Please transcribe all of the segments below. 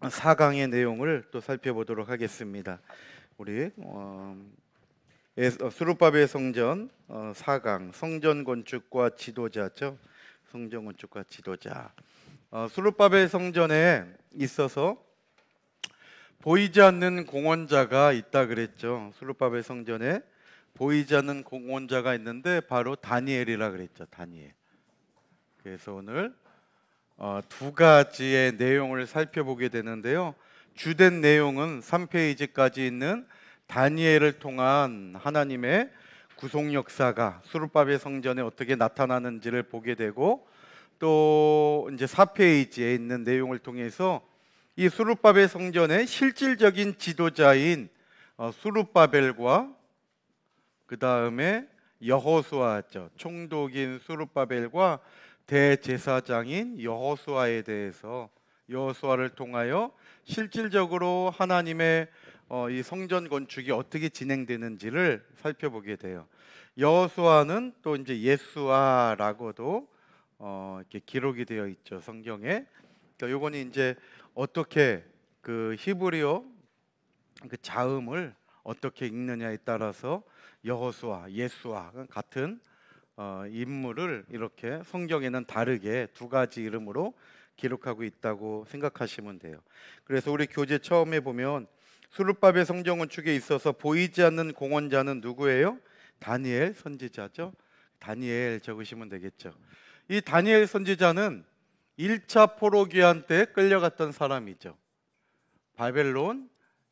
4강의 내용을 또 살펴보도록 하겠습니다. 우리 스룹바벨 성전 4강 성전 건축과 지도자죠. 성전 건축과 지도자. 스룹바벨 성전에 있어서 보이지 않는 공헌자가 있다 그랬죠. 스룹바벨 성전에 보이지 않는 공헌자가 있는데 바로 다니엘이라 그랬죠. 다니엘. 그래서 오늘 두 가지의 내용을 살펴보게 되는데요. 주된 내용은 3페이지까지 있는 다니엘을 통한 하나님의 구속 역사가 스룹바벨 성전에 어떻게 나타나는지를 보게 되고, 또 이제 4페이지에 있는 내용을 통해서 이 스룹바벨 성전의 실질적인 지도자인 스룹바벨과 그 다음에 여호수아죠. 총독인 스룹바벨과 대제사장인 여호수아에 대해서, 여호수아를 통하여 실질적으로 하나님의 이 성전 건축이 어떻게 진행되는지를 살펴보게 돼요. 여호수아는 또 이제 예수아라고도 이렇게 기록이 되어 있죠, 성경에. 그러니까 요거는 이제 어떻게 그 히브리어 그 자음을 어떻게 읽느냐에 따라서 여호수아, 예수아 같은 인물을 이렇게 성경에는 다르게 두 가지 이름으로 기록하고 있다고 생각하시면 돼요. 그래서 우리 교재 처음에 보면 스룹바벨 성전 건축에 있어서 보이지 않는 공헌자는 누구예요? 다니엘 선지자죠. 다니엘 적으시면 되겠죠. 이 다니엘 선지자는 1차 포로 귀환 때 끌려갔던 사람이죠. 바벨론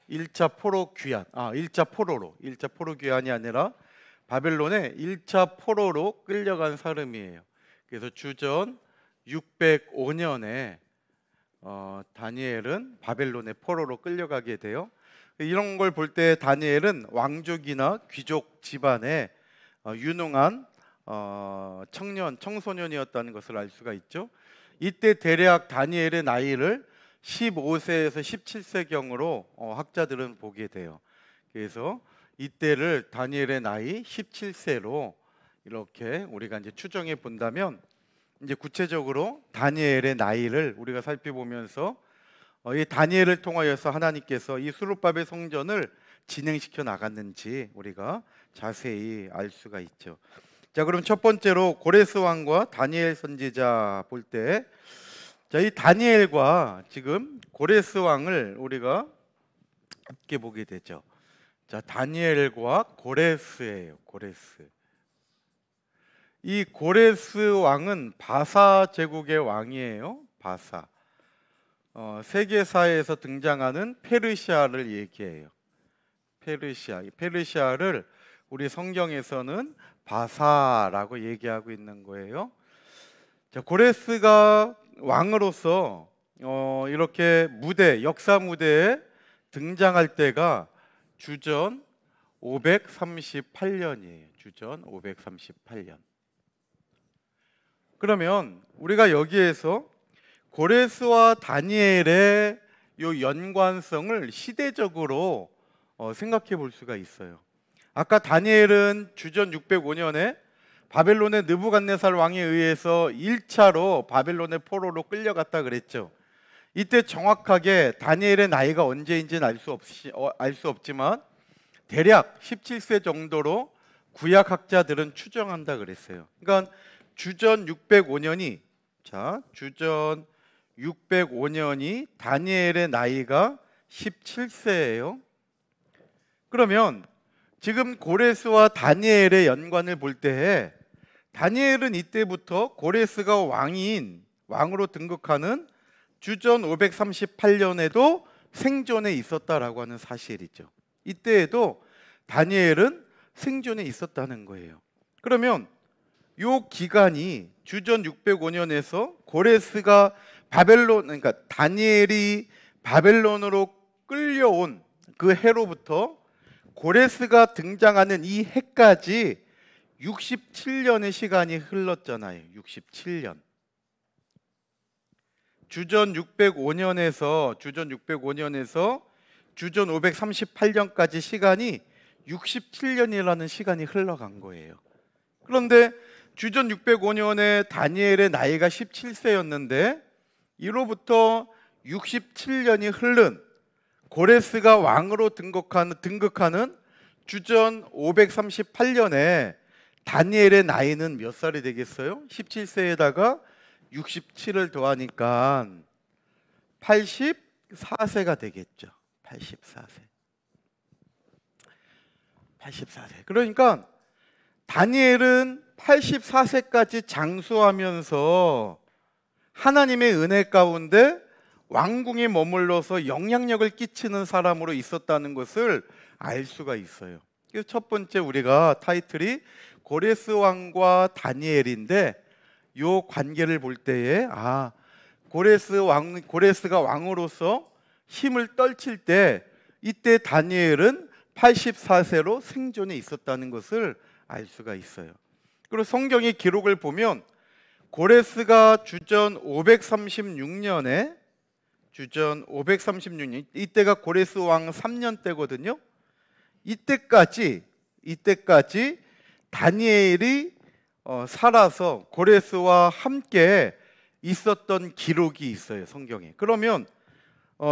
1차 포로 귀환, 1차 포로 귀환이 아니라 바벨론에 1차 포로로 끌려간 사람이에요. 그래서 주전 605년에 다니엘은 바벨론의 포로로 끌려가게 돼요. 이런 걸 볼 때 다니엘은 왕족이나 귀족 집안의 유능한 청소년이었다는 것을 알 수가 있죠. 이때 대략 다니엘의 나이를 15세에서 17세경으로 학자들은 보게 돼요. 그래서 이때를 다니엘의 나이 17세로 이렇게 우리가 이제 추정해 본다면, 이제 구체적으로 다니엘의 나이를 우리가 살펴보면서 이 다니엘을 통하여서 하나님께서 이 스룹바벨 성전을 진행시켜 나갔는지 우리가 자세히 알 수가 있죠. 자, 그럼 첫 번째로 고레스 왕과 다니엘 선지자 볼 때, 자, 이 다니엘과 지금 고레스 왕을 우리가 함께 보게 되죠. 자, 다니엘과 고레스예요. 고레스. 이 고레스 왕은 바사 제국의 왕이에요. 바사. 세계사에서 등장하는 페르시아를 얘기해요. 페르시아. 이 페르시아를 우리 성경에서는 바사라고 얘기하고 있는 거예요. 자, 고레스가 왕으로서 이렇게 역사 무대에 등장할 때가 주전 538년이에요. 주전 538년. 그러면 우리가 여기에서 고레스와 다니엘의 이 연관성을 시대적으로 생각해 볼 수가 있어요. 아까 다니엘은 주전 605년에 바벨론의 느부갓네살 왕에 의해서 1차로 바벨론의 포로로 끌려갔다 그랬죠. 이때 정확하게 다니엘의 나이가 언제인지는 알 수 없지만 대략 17세 정도로 구약학자들은 추정한다 그랬어요. 그러니까 주전 605년이 주전 605년이 다니엘의 나이가 17세예요. 그러면 지금 고레스와 다니엘의 연관을 볼 때 다니엘은 이때부터 고레스가 왕으로 등극하는 주전 538년에도 생존에 있었다라고 하는 사실이죠. 이때에도 다니엘은 생존에 있었다는 거예요. 그러면 이 기간이 주전 605년에서 고레스가 그러니까 다니엘이 바벨론으로 끌려온 그 해로부터 고레스가 등장하는 이 해까지 67년의 시간이 흘렀잖아요. 67년. 주전 605년에서 주전 538년까지 시간이 67년이라는 시간이 흘러간 거예요. 그런데 주전 605년에 다니엘의 나이가 17세였는데 이로부터 67년이 흐른 고레스가 왕으로 등극하는 주전 538년에 다니엘의 나이는 몇 살이 되겠어요? 17세에다가 67을 더하니까 84세가 되겠죠. 84세. 그러니까 다니엘은 84세까지 장수하면서 하나님의 은혜 가운데 왕궁에 머물러서 영향력을 끼치는 사람으로 있었다는 것을 알 수가 있어요. 그래서 첫 번째 우리가 타이틀이 고레스 왕과 다니엘인데, 요 관계를 볼 때에 고레스가 왕으로서 힘을 떨칠 때 이때 다니엘은 84세로 생존해 있었다는 것을 알 수가 있어요. 그리고 성경의 기록을 보면 고레스가 주전 536년에 이때가 고레스 왕 3년 때거든요. 이때까지 다니엘이 살아서 고레스와 함께 있었던 기록이 있어요, 성경에. 그러면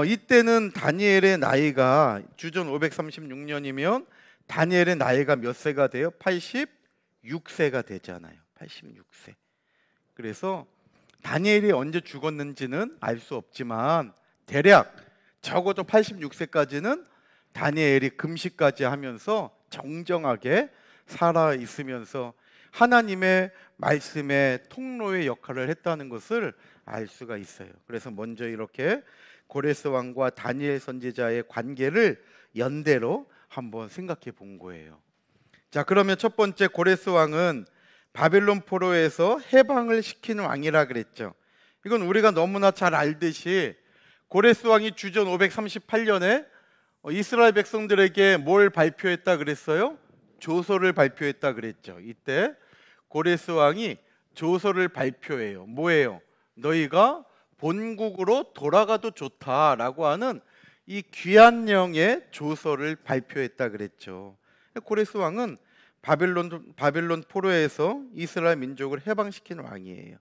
이때는 다니엘의 나이가 주전 536년이면 다니엘의 나이가 몇 세가 돼요? 86세가 되잖아요. 86세. 그래서 다니엘이 언제 죽었는지는 알 수 없지만 대략 적어도 86세까지는 다니엘이 금식까지 하면서 정정하게 살아 있으면서 하나님의 말씀의 통로의 역할을 했다는 것을 알 수가 있어요. 그래서 먼저 이렇게 고레스 왕과 다니엘 선지자의 관계를 연대로 한번 생각해 본 거예요. 자, 그러면 첫 번째 고레스 왕은 바벨론 포로에서 해방을 시킨 왕이라 그랬죠. 이건 우리가 너무나 잘 알듯이 고레스 왕이 주전 538년에 이스라엘 백성들에게 뭘 발표했다 그랬어요? 조서를 발표했다 그랬죠. 이때 고레스 왕이 조서를 발표해요. 뭐예요? 너희가 본국으로 돌아가도 좋다라고 하는 이 귀한 영의 조서를 발표했다 그랬죠. 고레스 왕은 바벨론 포로에서 이스라엘 민족을 해방시킨 왕이에요.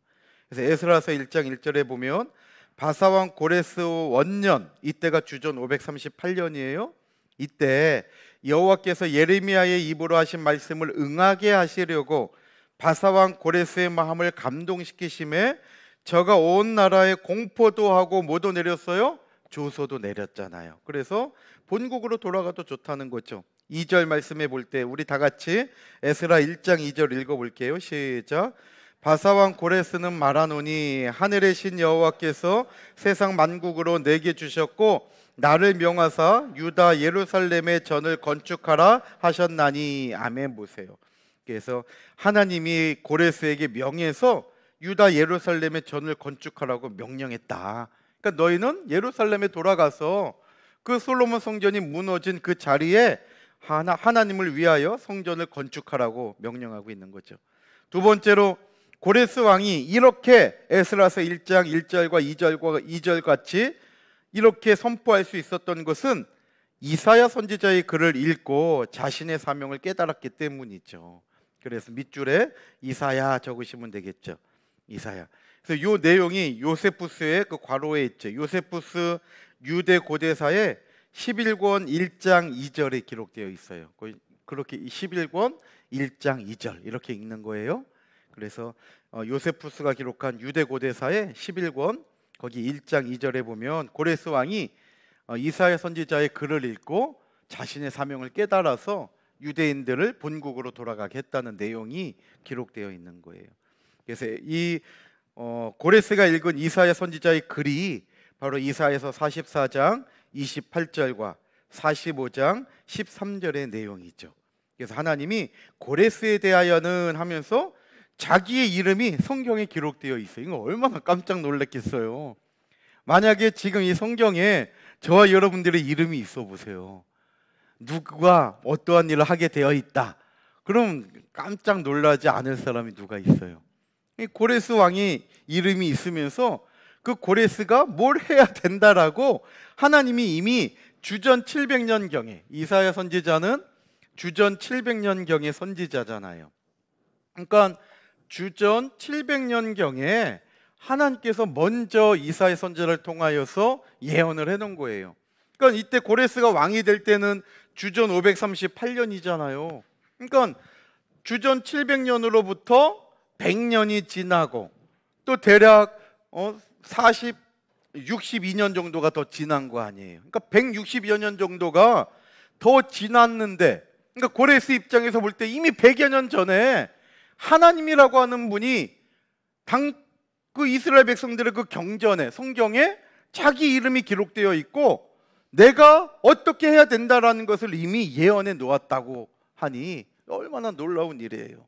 그래서 에스라서 1장 1절에 보면 바사왕 고레스 원년, 이때가 주전 538년이에요. 이때 여호와께서 예레미야의 입으로 하신 말씀을 응하게 하시려고 바사왕 고레스의 마음을 감동시키심에 저가 온 나라에 공포도 하고 뭐도 내렸어요? 조서도 내렸잖아요. 그래서 본국으로 돌아가도 좋다는 거죠. 2절 말씀해 볼 때 우리 다 같이 에스라 1장 2절 읽어볼게요. 시작. 바사왕 고레스는 말하노니 하늘의 신 여호와께서 세상 만국으로 내게 주셨고 나를 명하사 유다 예루살렘의 전을 건축하라 하셨나니. 아멘. 보세요. 그래서 하나님이 고레스에게 명해서 유다 예루살렘의 전을 건축하라고 명령했다. 그러니까 너희는 예루살렘에 돌아가서 그 솔로몬 성전이 무너진 그 자리에 하나님을 위하여 성전을 건축하라고 명령하고 있는 거죠. 두 번째로 고레스 왕이 이렇게 에스라서 1장 1절과 2절 같이 이렇게 선포할 수 있었던 것은 이사야 선지자의 글을 읽고 자신의 사명을 깨달았기 때문이죠. 그래서 밑줄에 이사야 적으시면 되겠죠. 이사야. 그래서 이 내용이 요세푸스의 그 괄호에 있죠. 요세푸스 유대 고대사의 11권 1장 2절에 기록되어 있어요. 그렇게 11권 1장 2절 이렇게 읽는 거예요. 그래서 요세푸스가 기록한 유대 고대사의 11권 거기 1장 2절에 보면 고레스 왕이 이사야 선지자의 글을 읽고 자신의 사명을 깨달아서 유대인들을 본국으로 돌아가게 했다는 내용이 기록되어 있는 거예요. 그래서 이 고레스가 읽은 이사야 선지자의 글이 바로 이사야서 44장 28절과 45장 13절의 내용이죠. 그래서 하나님이 고레스에 대하여는 하면서 자기의 이름이 성경에 기록되어 있어요. 이거 얼마나 깜짝 놀랐겠어요. 만약에 지금 이 성경에 저와 여러분들의 이름이 있어 보세요. 누가 어떠한 일을 하게 되어 있다. 그럼 깜짝 놀라지 않을 사람이 누가 있어요? 고레스 왕이 이름이 있으면서 그 고레스가 뭘 해야 된다라고 하나님이 이미 주전 700년경에, 이사야 선지자는 주전 700년경의 선지자잖아요. 그러니까 주전 700년경에 하나님께서 먼저 이사야 선지자를 통하여서 예언을 해놓은 거예요. 그러니까 이때 고레스가 왕이 될 때는 주전 538년이잖아요. 그러니까 주전 700년으로부터 100년이 지나고 또 대략 62년 정도가 더 지난 거 아니에요. 그러니까 160여 년 정도가 더 지났는데, 그러니까 고레스 입장에서 볼 때 이미 100여 년 전에 하나님이라고 하는 분이 그 이스라엘 백성들의 그 경전에, 성경에 자기 이름이 기록되어 있고 내가 어떻게 해야 된다라는 것을 이미 예언해 놓았다고 하니 얼마나 놀라운 일이에요.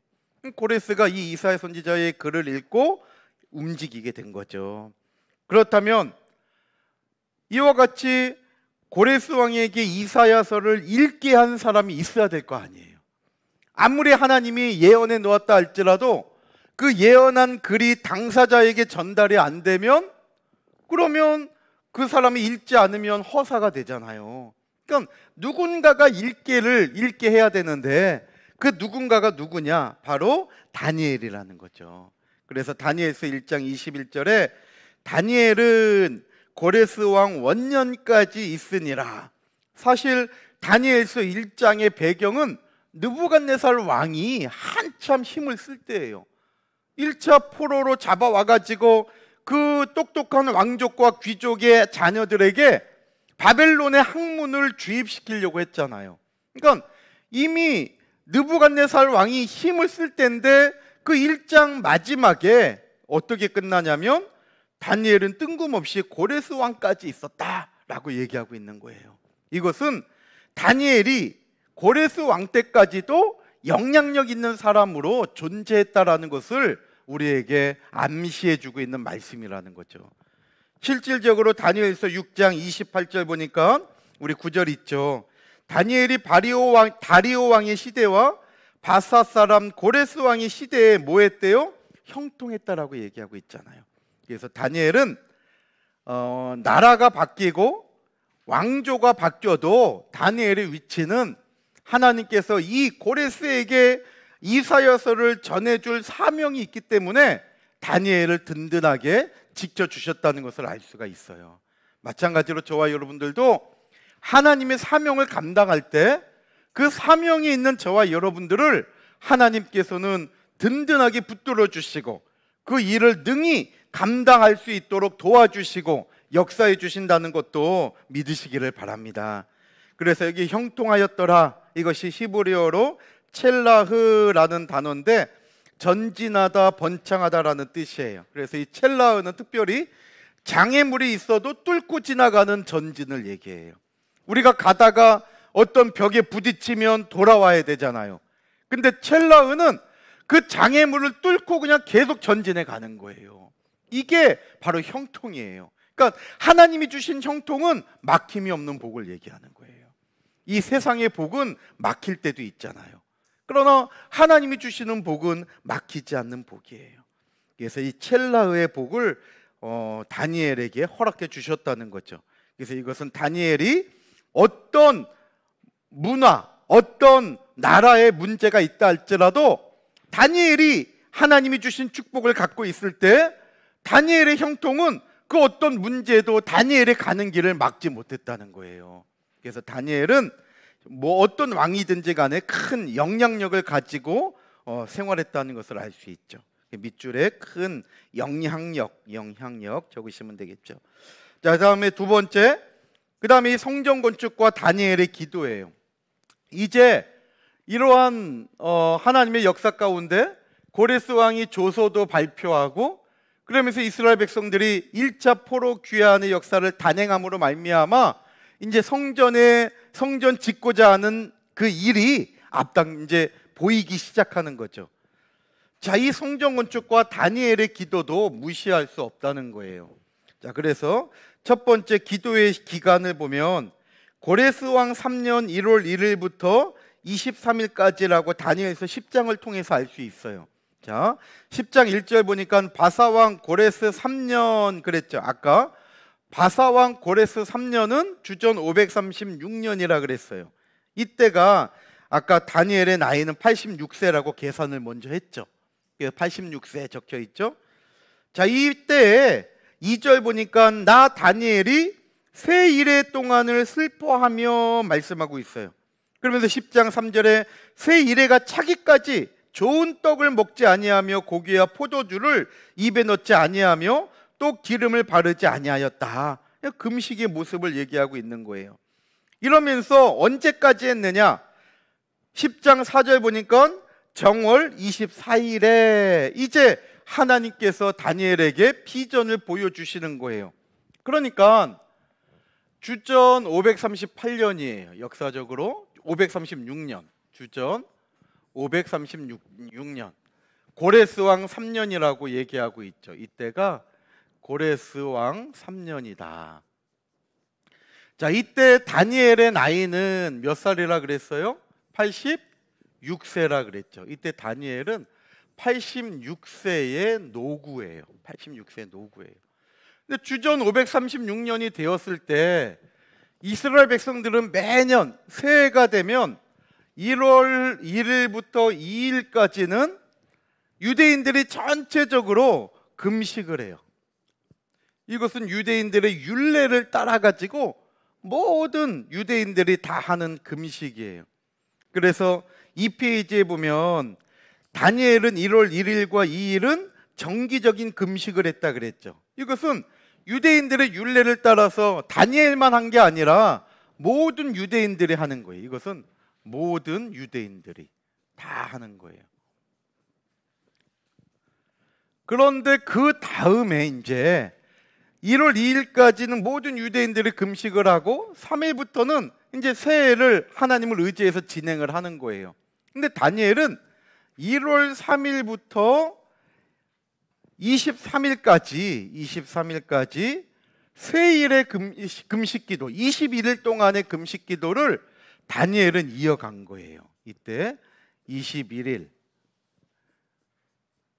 고레스가 이 이사야 선지자의 글을 읽고 움직이게 된 거죠. 그렇다면 이와 같이 고레스 왕에게 이사야서를 읽게 한 사람이 있어야 될 거 아니에요. 아무리 하나님이 예언해 놓았다 할지라도 그 예언한 글이 당사자에게 전달이 안 되면, 그러면 그 사람이 읽지 않으면 허사가 되잖아요. 그러니까 누군가가 읽게 해야 되는데 그 누군가가 누구냐? 바로 다니엘이라는 거죠. 그래서 다니엘서 1장 21절에 다니엘은 고레스 왕 원년까지 있으니라. 사실 다니엘서 1장의 배경은 느부갓네살 왕이 한참 힘을 쓸 때예요. 1차 포로로 잡아와가지고 그 똑똑한 왕족과 귀족의 자녀들에게 바벨론의 학문을 주입시키려고 했잖아요. 그러니까 이미 느부갓네살 왕이 힘을 쓸 때인데 그 1장 마지막에 어떻게 끝나냐면 다니엘은 뜬금없이 고레스 왕까지 있었다라고 얘기하고 있는 거예요. 이것은 다니엘이 고레스 왕 때까지도 영향력 있는 사람으로 존재했다라는 것을 우리에게 암시해주고 있는 말씀이라는 거죠. 실질적으로 다니엘서 6장 28절 보니까 우리 9절 있죠. 다니엘이 다리오 왕의 시대와 바사 사람 고레스 왕의 시대에 뭐 했대요? 형통했다라고 얘기하고 있잖아요. 그래서 다니엘은 나라가 바뀌고 왕조가 바뀌어도 다니엘의 위치는 하나님께서 이 고레스에게 이사야서를 전해줄 사명이 있기 때문에 다니엘을 든든하게 지켜주셨다는 것을 알 수가 있어요. 마찬가지로 저와 여러분들도 하나님의 사명을 감당할 때 그 사명이 있는 저와 여러분들을 하나님께서는 든든하게 붙들어 주시고 그 일을 능히 감당할 수 있도록 도와주시고 역사해 주신다는 것도 믿으시기를 바랍니다. 그래서 여기 형통하였더라, 이것이 히브리어로 첼라흐라는 단어인데 전진하다, 번창하다라는 뜻이에요. 그래서 이 첼라흐는 특별히 장애물이 있어도 뚫고 지나가는 전진을 얘기해요. 우리가 가다가 어떤 벽에 부딪히면 돌아와야 되잖아요. 근데 첼라흐는 그 장애물을 뚫고 그냥 계속 전진해 가는 거예요. 이게 바로 형통이에요. 그러니까 하나님이 주신 형통은 막힘이 없는 복을 얘기하는 거예요. 이 세상의 복은 막힐 때도 있잖아요. 그러나 하나님이 주시는 복은 막히지 않는 복이에요. 그래서 이 첼라흐의 복을 다니엘에게 허락해 주셨다는 거죠. 그래서 이것은 다니엘이 어떤 문화, 어떤 나라에 문제가 있다 할지라도 다니엘이 하나님이 주신 축복을 갖고 있을 때 다니엘의 형통은 그 어떤 문제도 다니엘의 가는 길을 막지 못했다는 거예요. 그래서 다니엘은 뭐 어떤 왕이든지 간에 큰 영향력을 가지고 생활했다는 것을 알 수 있죠. 밑줄에 큰 영향력 적으시면 되겠죠. 자, 다음에 두 번째, 그 다음에 이 성전 건축과 다니엘의 기도예요. 이제 이러한 하나님의 역사 가운데 고레스 왕이 조서도 발표하고 그러면서 이스라엘 백성들이 1차 포로 귀환의 역사를 단행함으로 말미암아 이제 성전 짓고자 하는 그 일이 이제 보이기 시작하는 거죠. 자, 이 성전 건축과 다니엘의 기도도 무시할 수 없다는 거예요. 자, 그래서 첫 번째 기도의 기간을 보면 고레스 왕 3년 1월 1일부터 23일까지라고 다니엘서 10장을 통해서 알 수 있어요. 자, 10장 1절 보니까 바사왕 고레스 3년 그랬죠. 아까 바사왕 고레스 3년은 주전 536년이라 그랬어요. 이때가 아까 다니엘의 나이는 86세라고 계산을 먼저 했죠. 86세 적혀 있죠. 자, 이때 2절 보니까 나 다니엘이 새 이래 동안을 슬퍼하며 말씀하고 있어요. 그러면서 10장 3절에 새 이래가 차기까지 좋은 떡을 먹지 아니하며 고기와 포도주를 입에 넣지 아니하며 또 기름을 바르지 아니하였다. 금식의 모습을 얘기하고 있는 거예요. 이러면서 언제까지 했느냐? 10장 4절 보니까 정월 24일에 이제 하나님께서 다니엘에게 비전을 보여주시는 거예요. 그러니까 주전 538년이에요. 역사적으로 536년, 주전 536년, 고레스 왕 3년이라고 얘기하고 있죠. 이때가 고레스 왕 3년이다. 자, 이때 다니엘의 나이는 몇 살이라 그랬어요? 86세라 그랬죠. 이때 다니엘은 86세의 노구예요. 86세 노구예요. 근데 주전 536년이 되었을 때 이스라엘 백성들은 매년 새해가 되면 1월 1일부터 2일까지는 유대인들이 전체적으로 금식을 해요. 이것은 유대인들의 율례를 따라가지고 모든 유대인들이 다 하는 금식이에요. 그래서 이 페이지에 보면 다니엘은 1월 1일과 2일은 정기적인 금식을 했다 그랬죠. 이것은 유대인들의 율례를 따라서 다니엘만 한 게 아니라 모든 유대인들이 하는 거예요. 이것은 모든 유대인들이 다 하는 거예요. 그런데 그 다음에 이제 1월 2일까지는 모든 유대인들이 금식을 하고 3일부터는 이제 새해를 하나님을 의지해서 진행을 하는 거예요. 근데 다니엘은 1월 3일부터 23일까지 세일의 금식기도 21일 동안의 금식기도를 다니엘은 이어간 거예요. 이때 21일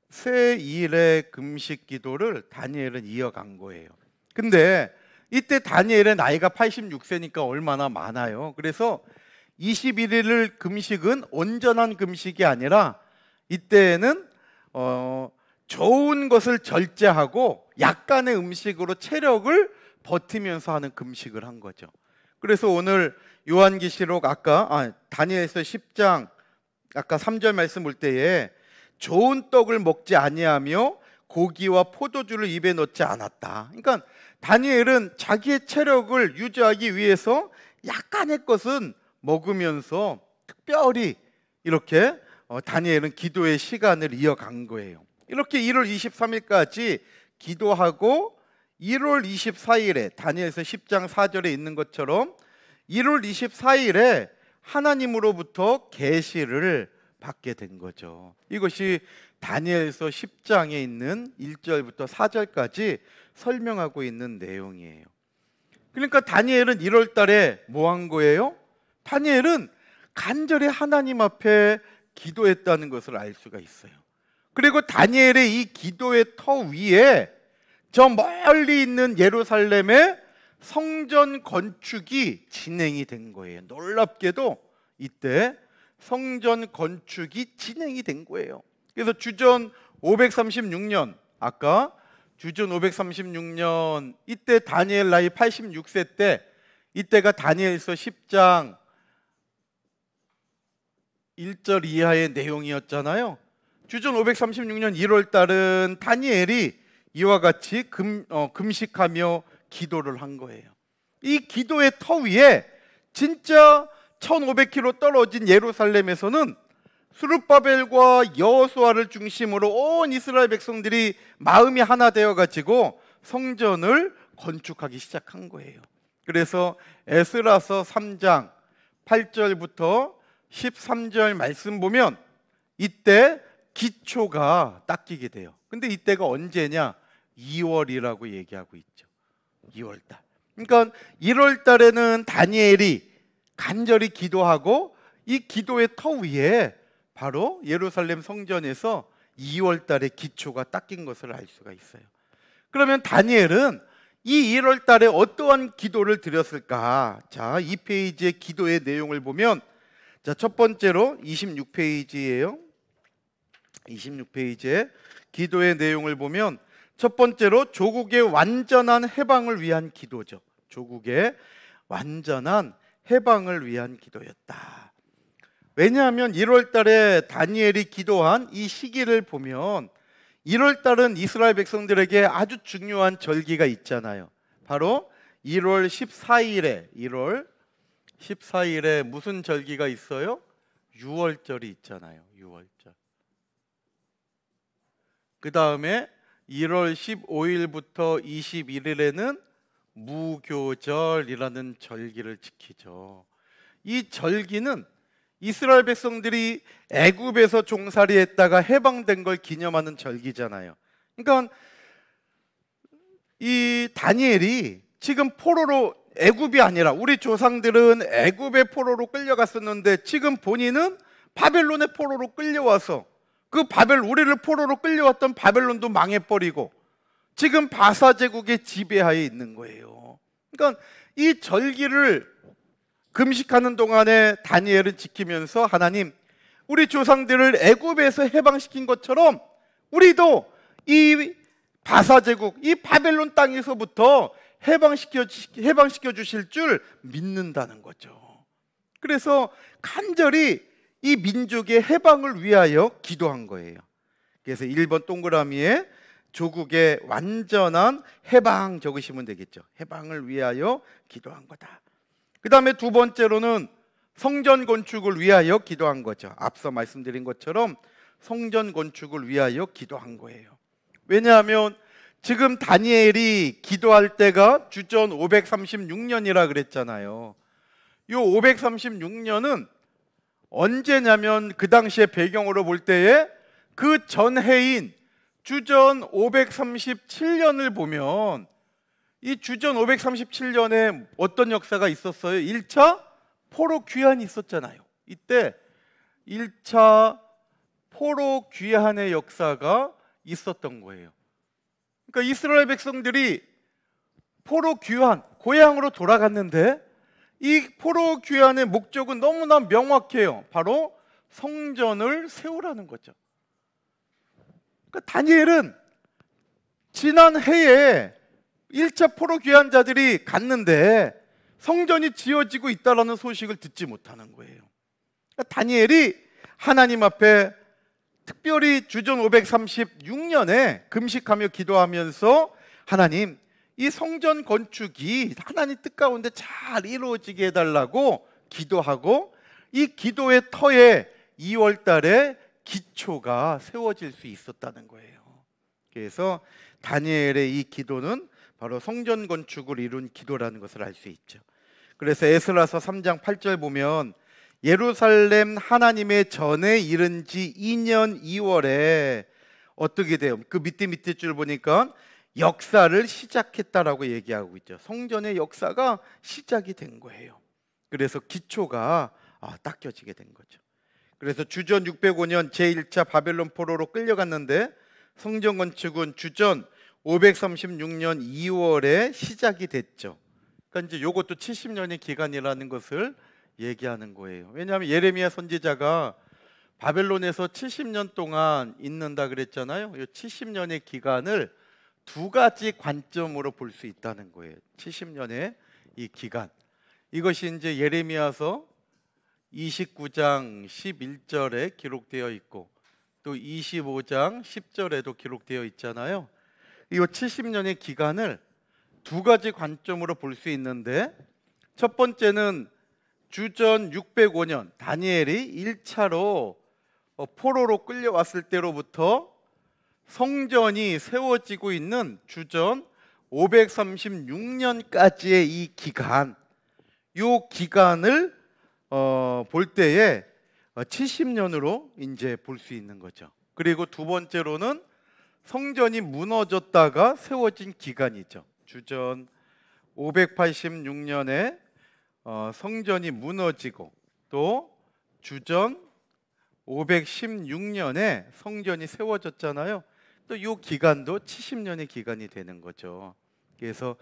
세일의 금식기도를 다니엘은 이어간 거예요. 근데 이때 다니엘의 나이가 86세니까 얼마나 많아요. 그래서 21일을 금식은 온전한 금식이 아니라 이때에는 좋은 것을 절제하고 약간의 음식으로 체력을 버티면서 하는 금식을 한 거죠. 그래서 오늘 요한계시록 다니엘서 10장 아까 3절 말씀 볼 때에 좋은 떡을 먹지 아니하며 고기와 포도주를 입에 넣지 않았다. 그러니까 다니엘은 자기의 체력을 유지하기 위해서 약간의 것은 먹으면서 특별히 이렇게 다니엘은 기도의 시간을 이어간 거예요. 이렇게 1월 23일까지 기도하고 1월 24일에 다니엘서 10장 4절에 있는 것처럼 1월 24일에 하나님으로부터 계시를 받게 된 거죠. 이것이 다니엘서 10장에 있는 1절부터 4절까지 설명하고 있는 내용이에요. 그러니까 다니엘은 1월 달에 뭐 한 거예요? 다니엘은 간절히 하나님 앞에 기도했다는 것을 알 수가 있어요. 그리고 다니엘의 이 기도의 터 위에 저 멀리 있는 예루살렘의 성전 건축이 진행이 된 거예요. 놀랍게도 이때 성전 건축이 진행이 된 거예요. 그래서 주전 536년 아까 주전 536년 이때 다니엘 나이 86세 때 이때가 다니엘서 10장 1절 이하의 내용이었잖아요. 주전 536년 1월 달은 다니엘이 이와 같이 금식하며 기도를 한 거예요. 이 기도의 터 위에 진짜 1500km 떨어진 예루살렘에서는 스룹바벨과 여호수아를 중심으로 온 이스라엘 백성들이 마음이 하나 되어 가지고 성전을 건축하기 시작한 거예요. 그래서 에스라서 3장 8절부터 13절 말씀 보면 이때 기초가 닦이게 돼요. 근데 이때가 언제냐? 2월이라고 얘기하고 있죠. 2월 달. 그러니까 1월 달에는 다니엘이 간절히 기도하고 이 기도의 터 위에 바로 예루살렘 성전에서 2월 달에 기초가 닦인 것을 알 수가 있어요. 그러면 다니엘은 이 1월 달에 어떠한 기도를 드렸을까? 자, 이 페이지의 기도의 내용을 보면 자, 첫 번째로 26페이지예요. 26페이지에 기도의 내용을 보면 첫 번째로 조국의 완전한 해방을 위한 기도죠. 조국의 완전한 해방을 위한 기도였다. 왜냐하면 1월 달에 다니엘이 기도한 이 시기를 보면 1월 달은 이스라엘 백성들에게 아주 중요한 절기가 있잖아요. 바로 1월 14일에 무슨 절기가 있어요? 유월절이 있잖아요. 유월절. 그 다음에 1월 15일부터 21일에는 무교절이라는 절기를 지키죠. 이 절기는 이스라엘 백성들이 애굽에서 종살이했다가 해방된 걸 기념하는 절기잖아요. 그러니까 이 다니엘이 지금 포로로, 애굽이 아니라 우리 조상들은 애굽의 포로로 끌려갔었는데 지금 본인은 바벨론의 포로로 끌려와서 그 우리를 포로로 끌려왔던 바벨론도 망해버리고 지금 바사 제국의 지배하에 있는 거예요. 그러니까 이 절기를 금식하는 동안에 다니엘은 지키면서 하나님, 우리 조상들을 애굽에서 해방시킨 것처럼 우리도 이 바사 제국, 이 바벨론 땅에서부터 해방시켜 주실 줄 믿는다는 거죠. 그래서 간절히 이 민족의 해방을 위하여 기도한 거예요. 그래서 1번 동그라미에 조국의 완전한 해방 적으시면 되겠죠. 해방을 위하여 기도한 거다. 그 다음에 두 번째로는 성전 건축을 위하여 기도한 거죠. 앞서 말씀드린 것처럼 성전 건축을 위하여 기도한 거예요. 왜냐하면 지금 다니엘이 기도할 때가 주전 536년이라 그랬잖아요. 이 536년은 언제냐면 그 당시의 배경으로 볼 때에 그 전해인 주전 537년을 보면 이 주전 537년에 어떤 역사가 있었어요? 1차 포로 귀환이 있었잖아요. 이때 1차 포로 귀환의 역사가 있었던 거예요. 그러니까 이스라엘 백성들이 포로 귀환, 고향으로 돌아갔는데 이 포로 귀환의 목적은 너무나 명확해요. 바로 성전을 세우라는 거죠. 그러니까 다니엘은 지난 해에 1차 포로 귀환자들이 갔는데 성전이 지어지고 있다는 소식을 듣지 못하는 거예요. 그러니까 다니엘이 하나님 앞에 특별히 주전 536년에 금식하며 기도하면서 하나님, 이 성전 건축이 하나님 뜻 가운데 잘 이루어지게 해달라고 기도하고 이 기도의 터에 2월 달에 기초가 세워질 수 있었다는 거예요. 그래서 다니엘의 이 기도는 바로 성전 건축을 이룬 기도라는 것을 알 수 있죠. 그래서 에스라서 3장 8절 보면 예루살렘 하나님의 전에 이른 지 2년 2월에 어떻게 돼요? 그 밑에 줄 보니까 역사를 시작했다라고 얘기하고 있죠. 성전의 역사가 시작이 된 거예요. 그래서 기초가 닦여지게 된 거죠. 그래서 주전 605년 제1차 바벨론 포로로 끌려갔는데 성전 건축은 주전 536년 2월에 시작이 됐죠. 그러니까 이제 이것도 70년의 기간이라는 것을 얘기하는 거예요. 왜냐하면 예레미야 선지자가 바벨론에서 70년 동안 있는다 그랬잖아요. 이 70년의 기간을 두 가지 관점으로 볼 수 있다는 거예요. 70년의 이 기간. 이것이 이제 예레미야서 29장 11절에 기록되어 있고 또 25장 10절에도 기록되어 있잖아요. 이 70년의 기간을 두 가지 관점으로 볼 수 있는데 첫 번째는 주전 605년 다니엘이 1차로 포로로 끌려왔을 때로부터 성전이 세워지고 있는 주전 536년까지의 이 기간, 이 기간을 볼 때에 70년으로 이제 볼 수 있는 거죠. 그리고 두 번째로는 성전이 무너졌다가 세워진 기간이죠. 주전 586년에 성전이 무너지고 또 주전 516년에 성전이 세워졌잖아요. 또 이 기간도 70년의 기간이 되는 거죠. 그래서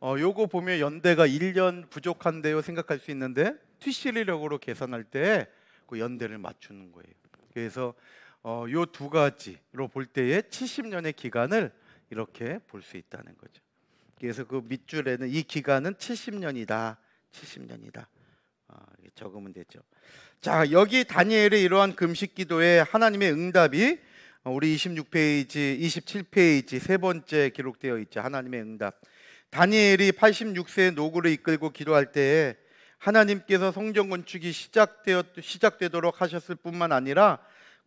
요거 보면 연대가 1년 부족한데요 생각할 수 있는데 투시리력으로 계산할 때 그 연대를 맞추는 거예요. 그래서 요 두 가지로 볼 때에 70년의 기간을 이렇게 볼 수 있다는 거죠. 그래서 그 밑줄에는 이 기간은 70년이다. 70년이다. 적으면 되죠. 자, 여기 다니엘의 이러한 금식 기도에 하나님의 응답이 우리 26페이지, 27페이지 세 번째 기록되어 있죠. 하나님의 응답. 다니엘이 86세의 노구를 이끌고 기도할 때에 하나님께서 성전 건축이 시작되도록 하셨을 뿐만 아니라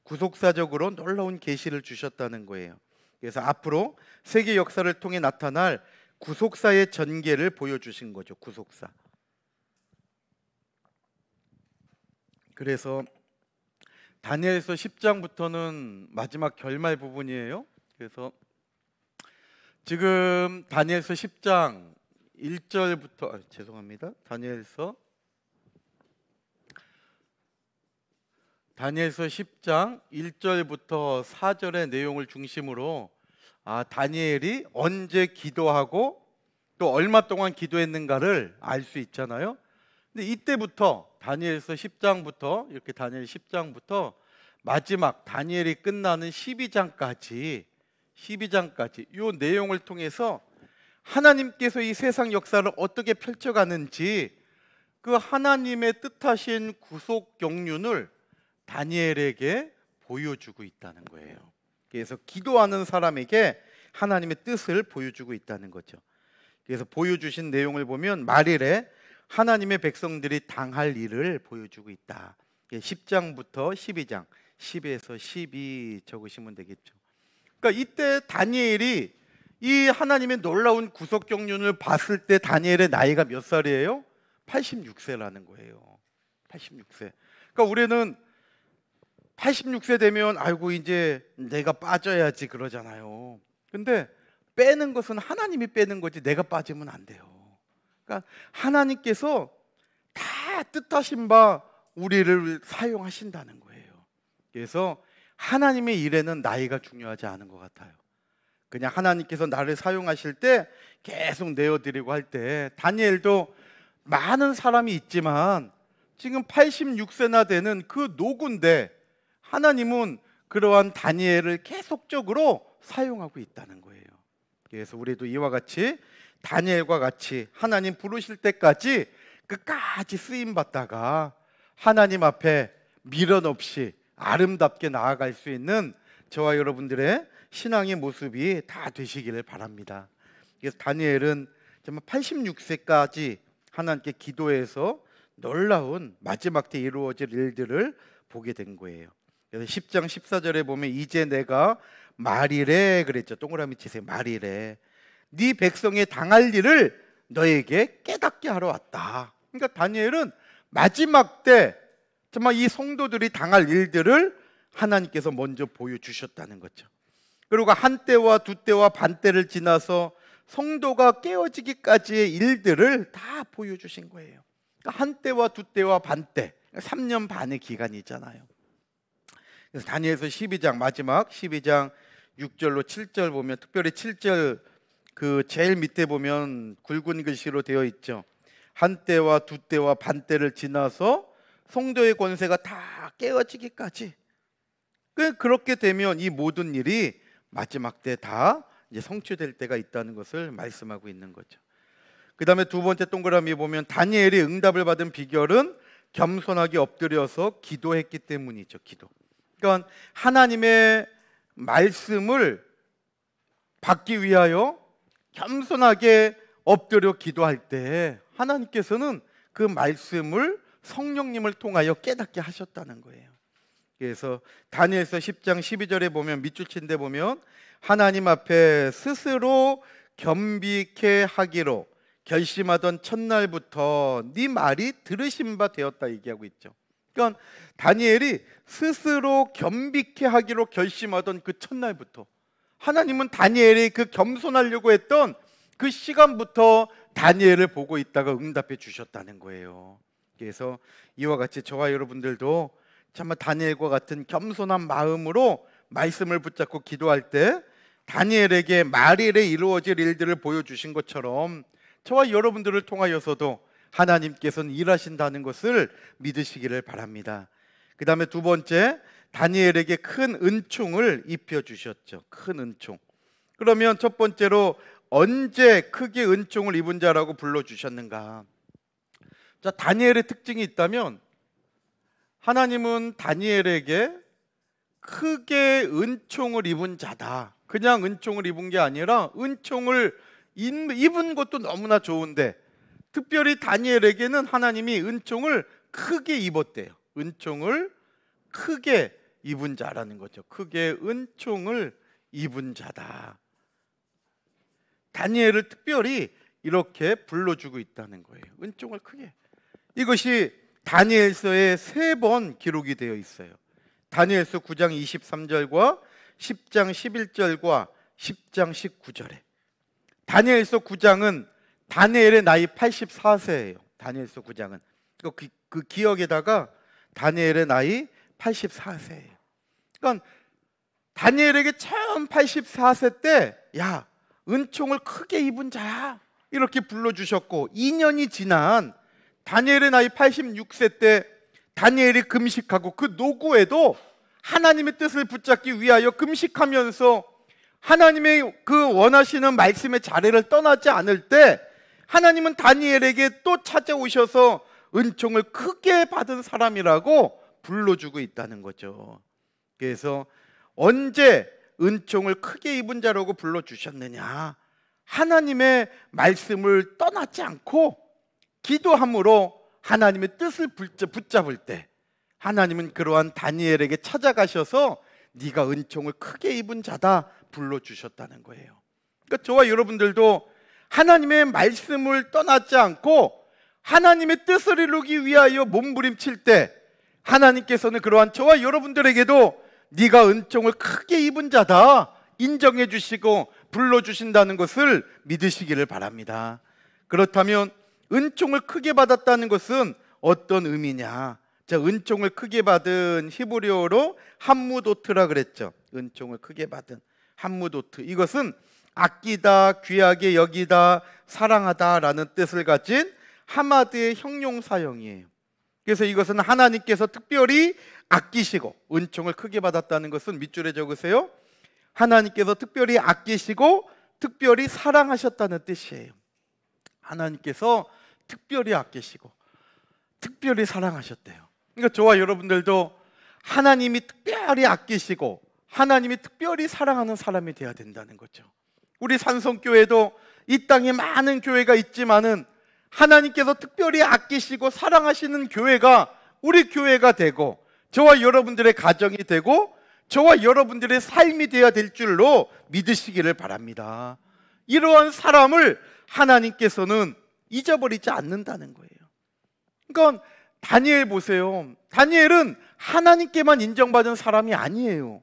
구속사적으로 놀라운 계시를 주셨다는 거예요. 그래서 앞으로 세계 역사를 통해 나타날 구속사의 전개를 보여주신 거죠. 구속사. 그래서 다니엘서 10장부터는 마지막 결말 부분이에요. 그래서 지금 다니엘서 10장 1절부터 죄송합니다. 다니엘서 10장 1절부터 4절의 내용을 중심으로 다니엘이 언제 기도하고 또 얼마 동안 기도했는가를 알 수 있잖아요. 근데 이때부터 다니엘서 10장부터 이렇게 다니엘 10장부터 마지막 다니엘이 끝나는 12장까지 이 내용을 통해서 하나님께서 이 세상 역사를 어떻게 펼쳐가는지 그 하나님의 뜻하신 구속 경륜을 다니엘에게 보여주고 있다는 거예요. 그래서 기도하는 사람에게 하나님의 뜻을 보여주고 있다는 거죠. 그래서 보여주신 내용을 보면 말일에 하나님의 백성들이 당할 일을 보여주고 있다. 10장부터 12장, 10에서 12 적으시면 되겠죠. 그러니까 이때 다니엘이 이 하나님의 놀라운 구속 경륜을 봤을 때 다니엘의 나이가 몇 살이에요? 86세라는 거예요. 86세. 그러니까 우리는 86세 되면 아이고 이제 내가 빠져야지 그러잖아요. 근데 빼는 것은 하나님이 빼는 거지 내가 빠지면 안 돼요. 그러니까 하나님께서 다 뜻하신 바 우리를 사용하신다는 거예요. 그래서 하나님의 일에는 나이가 중요하지 않은 것 같아요. 그냥 하나님께서 나를 사용하실 때 계속 내어드리고 할 때 다니엘도 많은 사람이 있지만 지금 86세나 되는 그 노구인데 하나님은 그러한 다니엘을 계속적으로 사용하고 있다는 거예요. 그래서 우리도 이와 같이 다니엘과 같이 하나님 부르실 때까지 끝까지 쓰임 받다가 하나님 앞에 미련 없이 아름답게 나아갈 수 있는 저와 여러분들의 신앙의 모습이 다 되시기를 바랍니다. 그래서 다니엘은 정말 86세까지 하나님께 기도해서 놀라운 마지막 때 이루어질 일들을 보게 된 거예요. 그래서 10장 14절에 보면 이제 내가 말이래 그랬죠. 동그라미 치세요. 말이래. 네 백성의 당할 일을 너에게 깨닫게 하러 왔다. 그러니까 다니엘은 마지막 때 정말 이 성도들이 당할 일들을 하나님께서 먼저 보여주셨다는 거죠. 그리고 한 때와 두 때와 반 때를 지나서 성도가 깨어지기까지의 일들을 다 보여주신 거예요. 그러니까 한 때와 두 때와 반 때, 3년 반의 기간이잖아요. 그래서 다니엘서 12장 마지막 12장 6절로 7절 보면 특별히 7절 그 제일 밑에 보면 굵은 글씨로 되어 있죠. 한 때와 두 때와 반 때를 지나서 성도의 권세가 다 깨어지기까지. 그렇게 되면 이 모든 일이 마지막 때 다 이제 성취될 때가 있다는 것을 말씀하고 있는 거죠. 그 다음에 두 번째 동그라미 보면 다니엘이 응답을 받은 비결은 겸손하게 엎드려서 기도했기 때문이죠. 기도. 그러니까 하나님의 말씀을 받기 위하여 겸손하게 엎드려 기도할 때 하나님께서는 그 말씀을 성령님을 통하여 깨닫게 하셨다는 거예요. 그래서 다니엘서 10장 12절에 보면 밑줄친데 보면 하나님 앞에 스스로 겸비케 하기로 결심하던 첫날부터 네 말이 들으신 바 되었다 얘기하고 있죠. 그러니까 다니엘이 스스로 겸비케 하기로 결심하던 그 첫날부터 하나님은 다니엘이 그 겸손하려고 했던 그 시간부터 다니엘을 보고 있다가 응답해 주셨다는 거예요. 그래서 이와 같이 저와 여러분들도 정말 다니엘과 같은 겸손한 마음으로 말씀을 붙잡고 기도할 때 다니엘에게 말일에 이루어질 일들을 보여주신 것처럼 저와 여러분들을 통하여서도 하나님께서는 일하신다는 것을 믿으시기를 바랍니다. 그 다음에 두 번째, 다니엘에게 큰 은총을 입혀주셨죠. 큰 은총. 그러면 첫 번째로 언제 크게 은총을 입은 자라고 불러주셨는가? 자, 다니엘의 특징이 있다면 하나님은 다니엘에게 크게 은총을 입은 자다. 그냥 은총을 입은 게 아니라 은총을 입은 것도 너무나 좋은데 특별히 다니엘에게는 하나님이 은총을 크게 입었대요. 은총을 크게 입은 자라는 거죠. 크게 은총을 입은 자다. 다니엘을 특별히 이렇게 불러주고 있다는 거예요. 은총을 크게. 이것이 다니엘서에 3번 기록이 되어 있어요. 다니엘서 9장 23절과 10장 11절과 10장 19절에. 다니엘서 9장은 다니엘의 나이 84세예요. 다니엘서 9장은 그 기억에다가 다니엘의 나이 84세예요. 그러니까 다니엘에게 처음 84세 때 야, 은총을 크게 입은 자야 이렇게 불러주셨고 2년이 지난 다니엘의 나이 86세 때 다니엘이 금식하고 그 노고에도 하나님의 뜻을 붙잡기 위하여 금식하면서 하나님의 그 원하시는 말씀의 자리를 떠나지 않을 때 하나님은 다니엘에게 또 찾아오셔서 은총을 크게 받은 사람이라고 불러주고 있다는 거죠. 그래서 언제 은총을 크게 입은 자라고 불러주셨느냐? 하나님의 말씀을 떠나지 않고 기도함으로 하나님의 뜻을 붙잡을 때 하나님은 그러한 다니엘에게 찾아가셔서 네가 은총을 크게 입은 자다 불러주셨다는 거예요. 그러니까 저와 여러분들도 하나님의 말씀을 떠나지 않고 하나님의 뜻을 이루기 위하여 몸부림칠 때 하나님께서는 그러한 저와 여러분들에게도 네가 은총을 크게 입은 자다 인정해 주시고 불러주신다는 것을 믿으시기를 바랍니다. 그렇다면 은총을 크게 받았다는 것은 어떤 의미냐? 자, 은총을 크게 받은 히브리어로 함무도트라 그랬죠. 은총을 크게 받은 함무도트, 이것은 아끼다, 귀하게 여기다, 사랑하다라는 뜻을 가진 하마드의 형용사형이에요. 그래서 이것은 하나님께서 특별히 아끼시고, 은총을 크게 받았다는 것은 밑줄에 적으세요. 하나님께서 특별히 아끼시고 특별히 사랑하셨다는 뜻이에요. 하나님께서 특별히 아끼시고 특별히 사랑하셨대요. 그러니까 저와 여러분들도 하나님이 특별히 아끼시고 하나님이 특별히 사랑하는 사람이 되어야 된다는 거죠. 우리 산성교회도 이 땅에 많은 교회가 있지만은 하나님께서 특별히 아끼시고 사랑하시는 교회가 우리 교회가 되고 저와 여러분들의 가정이 되고 저와 여러분들의 삶이 되어야 될 줄로 믿으시기를 바랍니다. 이러한 사람을 하나님께서는 잊어버리지 않는다는 거예요. 그러니까 다니엘 보세요. 다니엘은 하나님께만 인정받은 사람이 아니에요.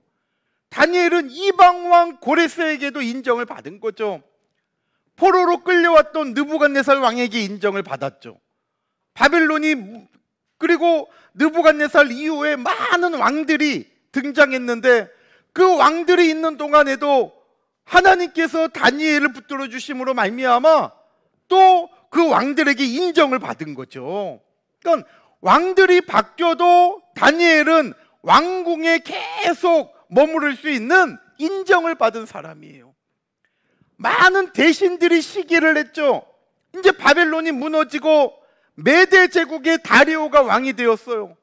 다니엘은 이방왕 고레스에게도 인정을 받은 거죠. 포로로 끌려왔던 느부갓네살 왕에게 인정을 받았죠. 바벨론이 그리고 느부갓네살 이후에 많은 왕들이 등장했는데 그 왕들이 있는 동안에도 하나님께서 다니엘을 붙들어 주심으로 말미암아 또 그 왕들에게 인정을 받은 거죠. 그러니까 왕들이 바뀌어도 다니엘은 왕궁에 계속 머무를 수 있는 인정을 받은 사람이에요. 많은 대신들이 시기를 했죠. 이제 바벨론이 무너지고 메대 제국의 다리오가 왕이 되었어요.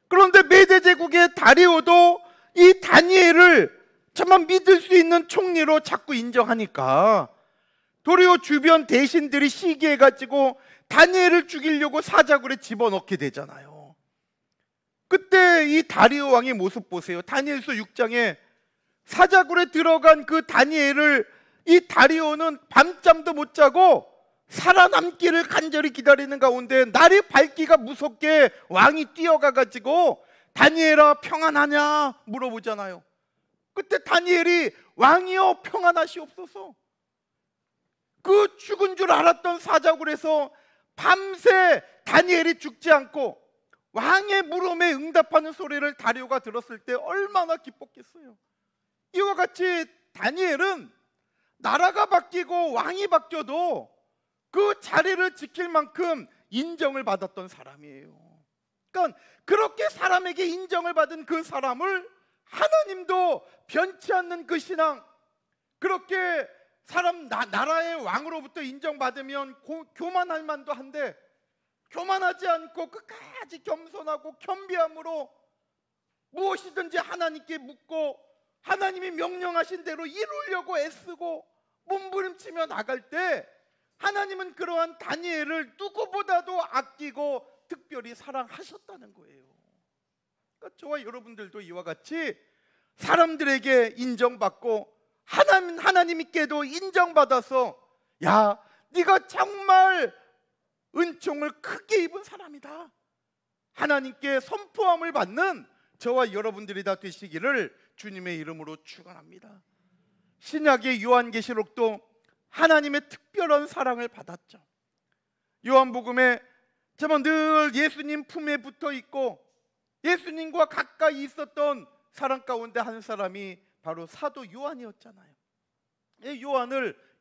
그런데 메대 제국의 다리오도 이 다니엘을 정말 믿을 수 있는 총리로 자꾸 인정하니까 도리어 주변 대신들이 시기해가지고 다니엘을 죽이려고 사자굴에 집어넣게 되잖아요. 그때 이 다리오 왕의 모습 보세요. 다니엘서 6장에 사자굴에 들어간 그 다니엘을 이 다리오는 밤잠도 못 자고 살아남기를 간절히 기다리는 가운데 날이 밝기가 무섭게 왕이 뛰어가가지고 다니엘아 평안하냐 물어보잖아요. 그때 다니엘이 왕이여 평안하시옵소서. 그 죽은 줄 알았던 사자굴에서 밤새 다니엘이 죽지 않고 왕의 물음에 응답하는 소리를 다리오가 들었을 때 얼마나 기뻤겠어요. 이와 같이 다니엘은 나라가 바뀌고 왕이 바뀌어도 그 자리를 지킬 만큼 인정을 받았던 사람이에요. 그러니까 그렇게 사람에게 인정을 받은 그 사람을 하나님도 변치 않는 그 신앙, 그렇게 나라의 왕으로부터 인정받으면 교만할 만도 한데 교만하지 않고 끝까지 겸손하고 겸비함으로 무엇이든지 하나님께 묻고 하나님이 명령하신 대로 이루려고 애쓰고 몸부림치며 나갈 때 하나님은 그러한 다니엘을 누구보다도 아끼고 특별히 사랑하셨다는 거예요. 그러니까 저와 여러분들도 이와 같이 사람들에게 인정받고 하나님께도 인정받아서 야, 네가 정말 은총을 크게 입은 사람이다, 하나님께 선포함을 받는 저와 여러분들이 다 되시기를 주님의 이름으로 축원합니다. 신약의 요한계시록도 하나님의 특별한 사랑을 받았죠. 요한복음에 정말 늘 예수님 품에 붙어 있고 예수님과 가까이 있었던 사람 가운데 한 사람이 바로 사도 요한이었잖아요.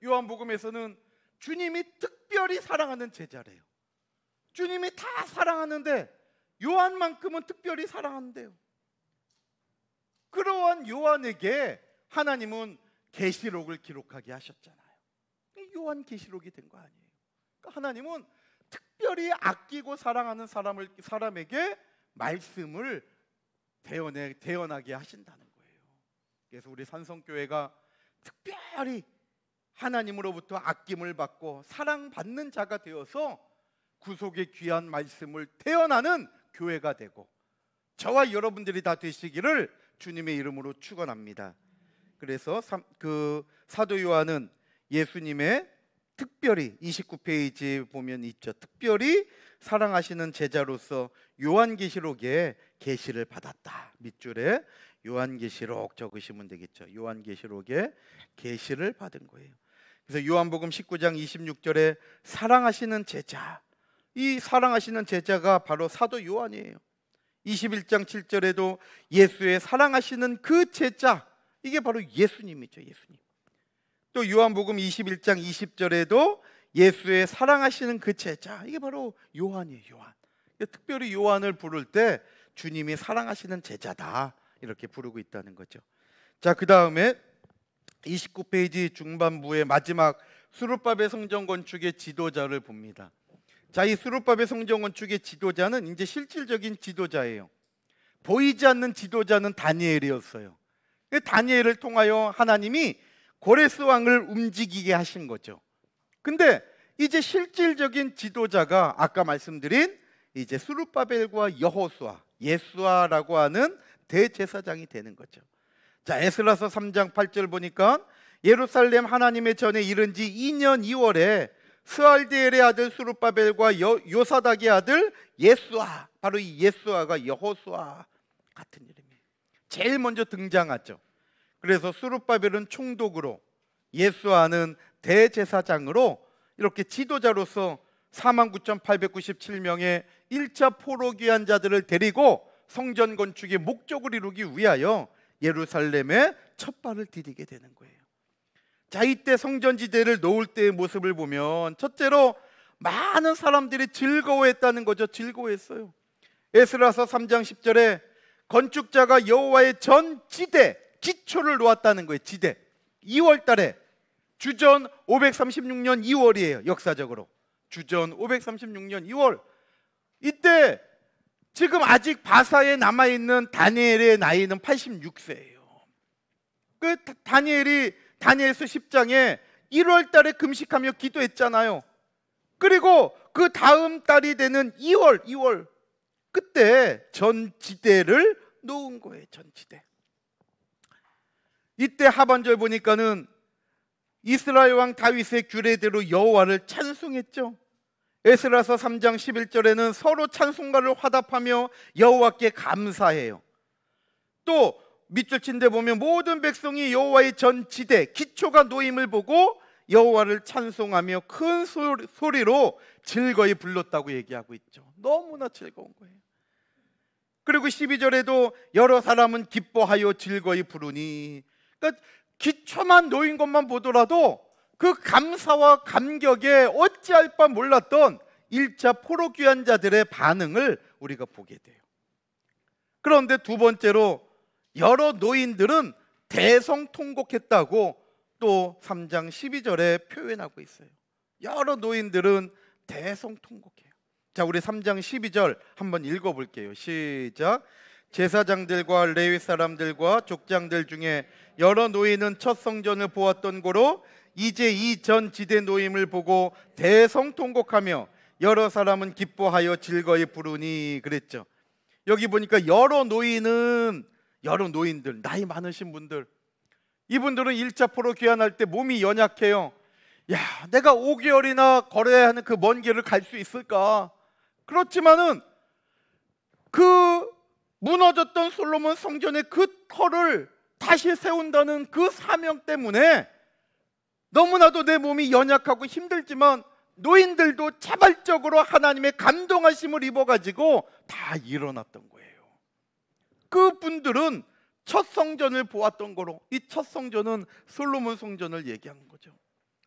요한복음에서는 주님이 특별히 사랑하는 제자래요. 주님이 다 사랑하는데 요한만큼은 특별히 사랑한대요. 그러한 요한에게 하나님은 계시록을 기록하게 하셨잖아요. 요한계시록이 된 거 아니에요. 그러니까 하나님은 특별히 아끼고 사랑하는 사람에게 말씀을 대언하게 하신다는 거예요. 그래서 우리 산성교회가 특별히 하나님으로부터 아낌을 받고 사랑받는 자가 되어서 구속의 귀한 말씀을 대언하는 교회가 되고 저와 여러분들이 다 되시기를 주님의 이름으로 축원합니다. 그래서 사도 요한은 예수님의 특별히 29페이지 보면 있죠. 특별히 사랑하시는 제자로서 요한계시록에 계시를 받았다. 밑줄에 요한계시록 적으시면 되겠죠. 요한계시록에 계시를 받은 거예요. 그래서 요한복음 19장 26절에 사랑하시는 제자, 이 사랑하시는 제자가 바로 사도 요한이에요. 21장 7절에도 예수의 사랑하시는 그 제자, 이게 바로 예수님이죠. 예수님. 또 요한복음 21장 20절에도 예수의 사랑하시는 그 제자, 이게 바로 요한이에요. 요한. 특별히 요한을 부를 때 주님이 사랑하시는 제자다, 이렇게 부르고 있다는 거죠. 자, 그 다음에 29페이지 중반부의 마지막 수룹바벨 성전 건축의 지도자를 봅니다. 자, 이 수룹바벨 성전 건축의 지도자는 이제 실질적인 지도자예요. 보이지 않는 지도자는 다니엘이었어요. 다니엘을 통하여 하나님이 고레스 왕을 움직이게 하신 거죠. 근데 이제 실질적인 지도자가 아까 말씀드린 이제 수룹바벨과 여호수아, 예수아라고 하는 대제사장이 되는 거죠. 자, 에스라서 3장 8절 보니까 예루살렘 하나님의 전에 이른 지 2년 2월에 스알디엘의 아들 수룹바벨과 요사닥의 아들 예수아, 바로 이 예수아가 여호수아 같은 이름이에요. 제일 먼저 등장하죠. 그래서 수룹바벨은 총독으로, 예수아는 대제사장으로 이렇게 지도자로서 49,897명의 1차 포로 귀환 자들을 데리고 성전 건축의 목적을 이루기 위하여 예루살렘에 첫 발을 디디게 되는 거예요. 자, 이때 성전지대를 놓을 때의 모습을 보면 첫째로 많은 사람들이 즐거워했다는 거죠. 즐거워했어요. 에스라서 3장 10절에 건축자가 여호와의 전 지대, 기초를 놓았다는 거예요. 지대. 2월 달에 주전 536년 2월이에요. 역사적으로 주전 536년 2월. 이때 지금 아직 바사에 남아있는 다니엘의 나이는 86세예요. 그 다니엘서 10장에 1월 달에 금식하며 기도했잖아요. 그리고 그 다음 달이 되는 2월 그때 전지대를 놓은 거예요. 전지대. 이때 하반절 보니까는 이스라엘 왕 다윗의 규례대로 여호와를 찬송했죠. 에스라서 3장 11절에는 서로 찬송가를 화답하며 여호와께 감사해요. 또 밑줄 친 데 보면 모든 백성이 여호와의 전지대 기초가 놓임을 보고 여호와를 찬송하며 큰 소리로 즐거이 불렀다고 얘기하고 있죠. 너무나 즐거운 거예요. 그리고 12절에도 여러 사람은 기뻐하여 즐거이 부르니, 그러니까 기초만 놓인 것만 보더라도 그 감사와 감격에 어찌할 바 몰랐던 1차 포로 귀환 자들의 반응을 우리가 보게 돼요. 그런데 두 번째로 여러 노인들은 대성통곡했다고 또 3장 12절에 표현하고 있어요. 여러 노인들은 대성통곡해요. 자, 우리 3장 12절 한번 읽어볼게요. 시작. 제사장들과 레위 사람들과 족장들 중에 여러 노인은 첫 성전을 보았던 고로 이제 이 전 지대 노임을 보고 대성통곡하며 여러 사람은 기뻐하여 즐거이 부르니 그랬죠. 여기 보니까 여러 노인들, 나이 많으신 분들, 이분들은 1차 포로 귀환할 때 몸이 연약해요. 야, 내가 5개월이나 걸어야 하는 그 먼 길을 갈 수 있을까? 그렇지만은 그 무너졌던 솔로몬 성전의 그 터를 다시 세운다는 그 사명 때문에 너무나도 내 몸이 연약하고 힘들지만 노인들도 자발적으로 하나님의 감동하심을 입어가지고 다 일어났던 거예요. 그분들은 첫 성전을 보았던 거로, 이 첫 성전은 솔로몬 성전을 얘기하는 거죠.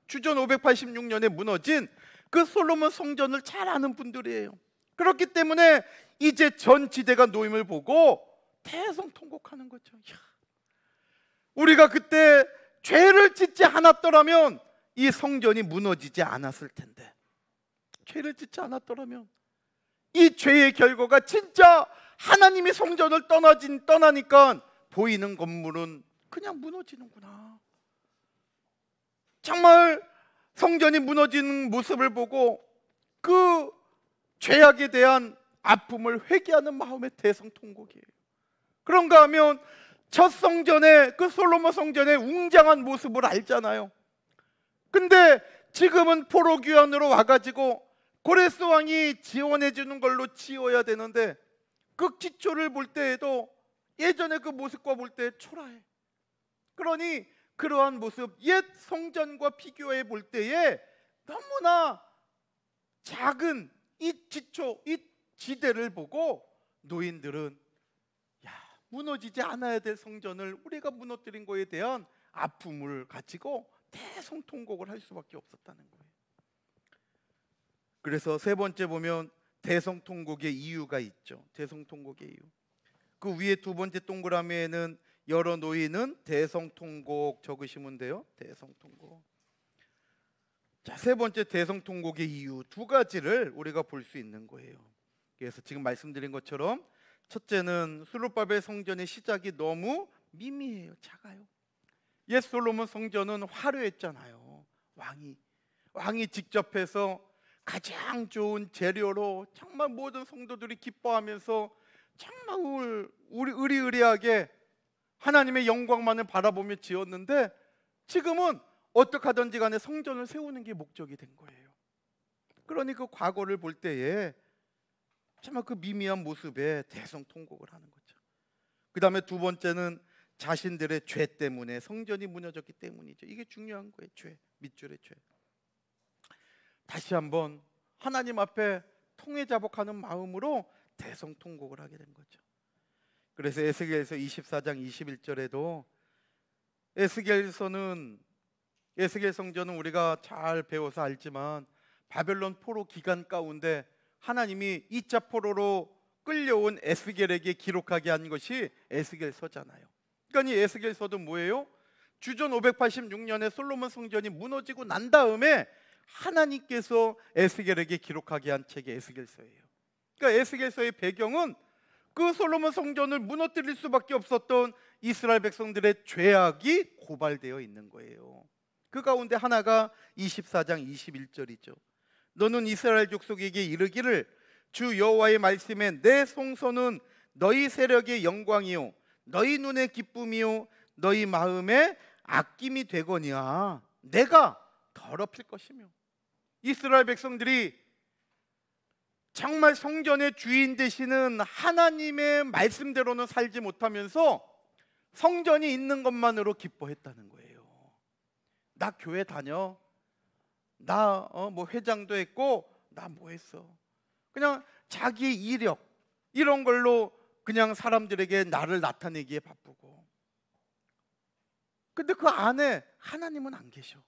주전 586년에 무너진 그 솔로몬 성전을 잘 아는 분들이에요. 그렇기 때문에 이제 전 지대가 노임을 보고 대성통곡하는 거죠. 우리가 그때 죄를 짓지 않았더라면 이 성전이 무너지지 않았을 텐데, 죄를 짓지 않았더라면 이 죄의 결과가 진짜 하나님이 성전을 떠나니까 보이는 건물은 그냥 무너지는구나. 정말 성전이 무너지는 모습을 보고 그 죄악에 대한 아픔을 회개하는 마음의 대성통곡이에요. 그런가 하면 첫 성전의 그 솔로몬 성전의 웅장한 모습을 알잖아요. 근데 지금은 포로 귀환으로 와가지고 고레스 왕이 지원해 주는 걸로 지어야 되는데 그 기초를 볼 때에도 예전의 그 모습과 볼 때 초라해. 그러니 그러한 모습, 옛 성전과 비교해 볼 때에 너무나 작은 이 기초, 이 지대를 보고 노인들은 무너지지 않아야 될 성전을 우리가 무너뜨린 거에 대한 아픔을 가지고 대성통곡을 할 수밖에 없었다는 거예요. 그래서 세 번째 보면 대성통곡의 이유가 있죠. 대성통곡의 이유. 그 위에 두 번째 동그라미에는 여러 노인은 대성통곡 적으시면 돼요. 대성통곡. 자, 세 번째 대성통곡의 이유 두 가지를 우리가 볼 수 있는 거예요. 그래서 지금 말씀드린 것처럼 첫째는 스룹바벨 성전의 시작이 너무 미미해요. 작아요. 옛 솔로몬 성전은 화려했잖아요. 왕이 직접 해서 가장 좋은 재료로 정말 모든 성도들이 기뻐하면서 정말 의리의리하게 하나님의 영광만을 바라보며 지었는데 지금은 어떻게 하든지 간에 성전을 세우는 게 목적이 된 거예요. 그러니 그 과거를 볼 때에 정말 그 미미한 모습에 대성통곡을 하는 거죠. 그 다음에 두 번째는 자신들의 죄 때문에 성전이 무너졌기 때문이죠. 이게 중요한 거예요. 죄, 밑줄의 죄. 다시 한번 하나님 앞에 통회자복하는 마음으로 대성통곡을 하게 된 거죠. 그래서 에스겔서 24장 21절에도 에스겔 성전은 우리가 잘 배워서 알지만 바벨론 포로 기간 가운데 하나님이 2차 포로로 끌려온 에스겔에게 기록하게 한 것이 에스겔서잖아요. 그러니까 이 에스겔서도 뭐예요? 주전 586년에 솔로몬 성전이 무너지고 난 다음에 하나님께서 에스겔에게 기록하게 한 책이 에스겔서예요. 그러니까 에스겔서의 배경은 그 솔로몬 성전을 무너뜨릴 수밖에 없었던 이스라엘 백성들의 죄악이 고발되어 있는 거예요. 그 가운데 하나가 24장 21절이죠. 너는 이스라엘 족속에게 이르기를 주 여호와의 말씀에 내 송소는 너희 세력의 영광이요 너희 눈의 기쁨이요 너희 마음의 아낌이 되거니와 내가 더럽힐 것이며. 이스라엘 백성들이 정말 성전의 주인 되시는 하나님의 말씀대로는 살지 못하면서 성전이 있는 것만으로 기뻐했다는 거예요. 나 교회 다녀, 나 뭐 회장도 했고 나 뭐 했어. 그냥 자기 이력 이런 걸로 그냥 사람들에게 나를 나타내기에 바쁘고. 근데 그 안에 하나님은 안 계셔.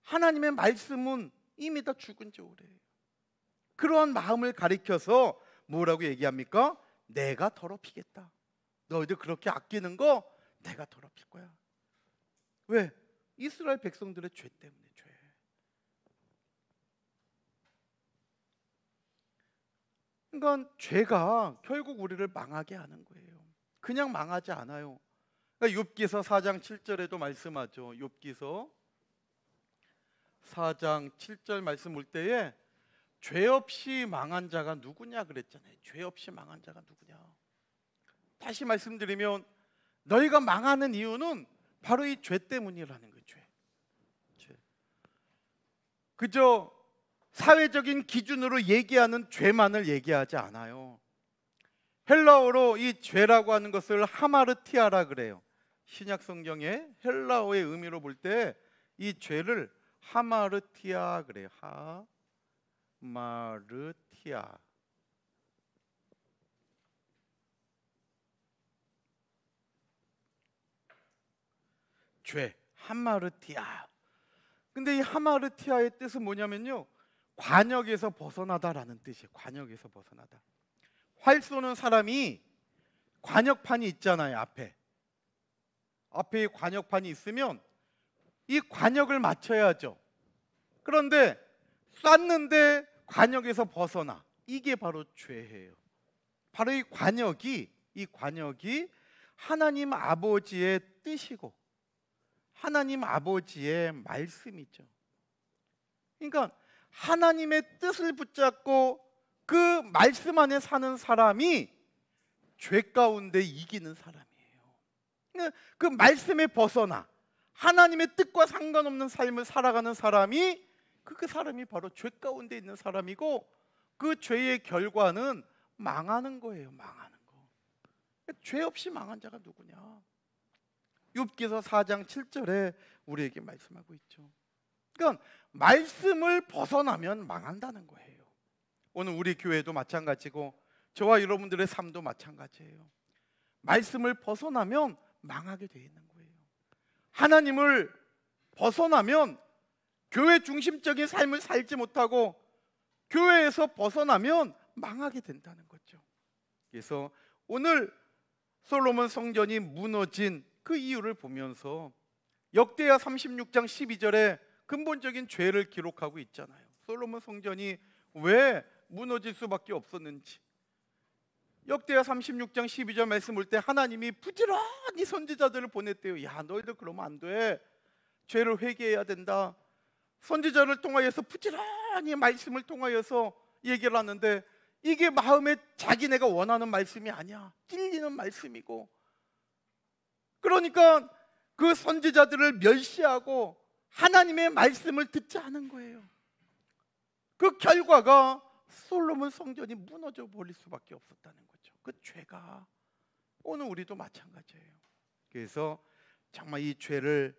하나님의 말씀은 이미 다 죽은 지 오래예요. 그러한 마음을 가리켜서 뭐라고 얘기합니까? 내가 더럽히겠다. 너희들 그렇게 아끼는 거 내가 더럽힐 거야. 왜? 이스라엘 백성들의 죄 때문에. 죄. 그러니까 죄가 결국 우리를 망하게 하는 거예요. 그냥 망하지 않아요. 그러니까 욥기서 4장 7절에도 말씀하죠. 욥기서 4장 7절 말씀 볼 때에 죄 없이 망한 자가 누구냐 그랬잖아요. 죄 없이 망한 자가 누구냐. 다시 말씀드리면 너희가 망하는 이유는 바로 이 죄 때문이라는 거예요. 죄. 그저 사회적인 기준으로 얘기하는 죄만을 얘기하지 않아요. 헬라어로 이 죄라고 하는 것을 하마르티아라 그래요. 신약 성경의 헬라어의 의미로 볼 때 이 죄를 하마르티아 그래요. 하마르티아. 죄, 하마르티아. 근데 이 하마르티아의 뜻은 뭐냐면요, 관역에서 벗어나다라는 뜻이에요. 관역에서 벗어나다. 활 쏘는 사람이 관역판이 있잖아요. 앞에 관역판이 있으면 이 관역을 맞춰야죠. 그런데 쐈는데 관역에서 벗어나. 이게 바로 죄예요. 바로 이 관역이 하나님 아버지의 뜻이고 하나님 아버지의 말씀이죠. 그러니까 하나님의 뜻을 붙잡고 그 말씀 안에 사는 사람이 죄 가운데 이기는 사람이에요. 그 말씀에 벗어나 하나님의 뜻과 상관없는 삶을 살아가는 사람이 그 사람이 바로 죄 가운데 있는 사람이고 그 죄의 결과는 망하는 거예요. 망하는 거. 죄 없이 망한 자가 누구냐? 욥기서 4장 7절에 우리에게 말씀하고 있죠. 그러니까 말씀을 벗어나면 망한다는 거예요. 오늘 우리 교회도 마찬가지고 저와 여러분들의 삶도 마찬가지예요. 말씀을 벗어나면 망하게 돼 있는 거예요. 하나님을 벗어나면 교회 중심적인 삶을 살지 못하고 교회에서 벗어나면 망하게 된다는 거죠. 그래서 오늘 솔로몬 성전이 무너진 그 이유를 보면서 역대하 36장 12절에 근본적인 죄를 기록하고 있잖아요. 솔로몬 성전이 왜 무너질 수밖에 없었는지. 역대하 36장 12절 말씀 볼 때 하나님이 부지런히 선지자들을 보냈대요. 야, 너희들 그러면 안 돼. 죄를 회개해야 된다. 선지자를 통하여서 부지런히 말씀을 통하여서 얘기를 하는데 이게 마음에 자기네가 원하는 말씀이 아니야. 찔리는 말씀이고. 그러니까 그 선지자들을 멸시하고 하나님의 말씀을 듣지 않은 거예요. 그 결과가 솔로몬 성전이 무너져 버릴 수밖에 없었다는 거죠. 그 죄가 오늘 우리도 마찬가지예요. 그래서 정말 이 죄를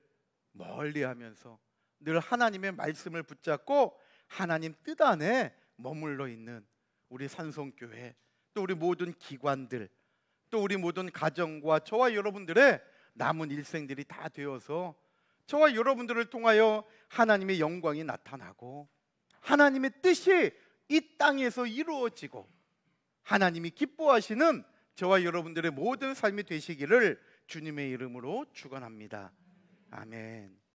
멀리하면서 늘 하나님의 말씀을 붙잡고 하나님 뜻 안에 머물러 있는 우리 산송교회, 또 우리 모든 기관들, 또 우리 모든 가정과 저와 여러분들의 남은 일생들이 다 되어서 저와 여러분들을 통하여 하나님의 영광이 나타나고 하나님의 뜻이 이 땅에서 이루어지고 하나님이 기뻐하시는 저와 여러분들의 모든 삶이 되시기를 주님의 이름으로 축원합니다. 아멘.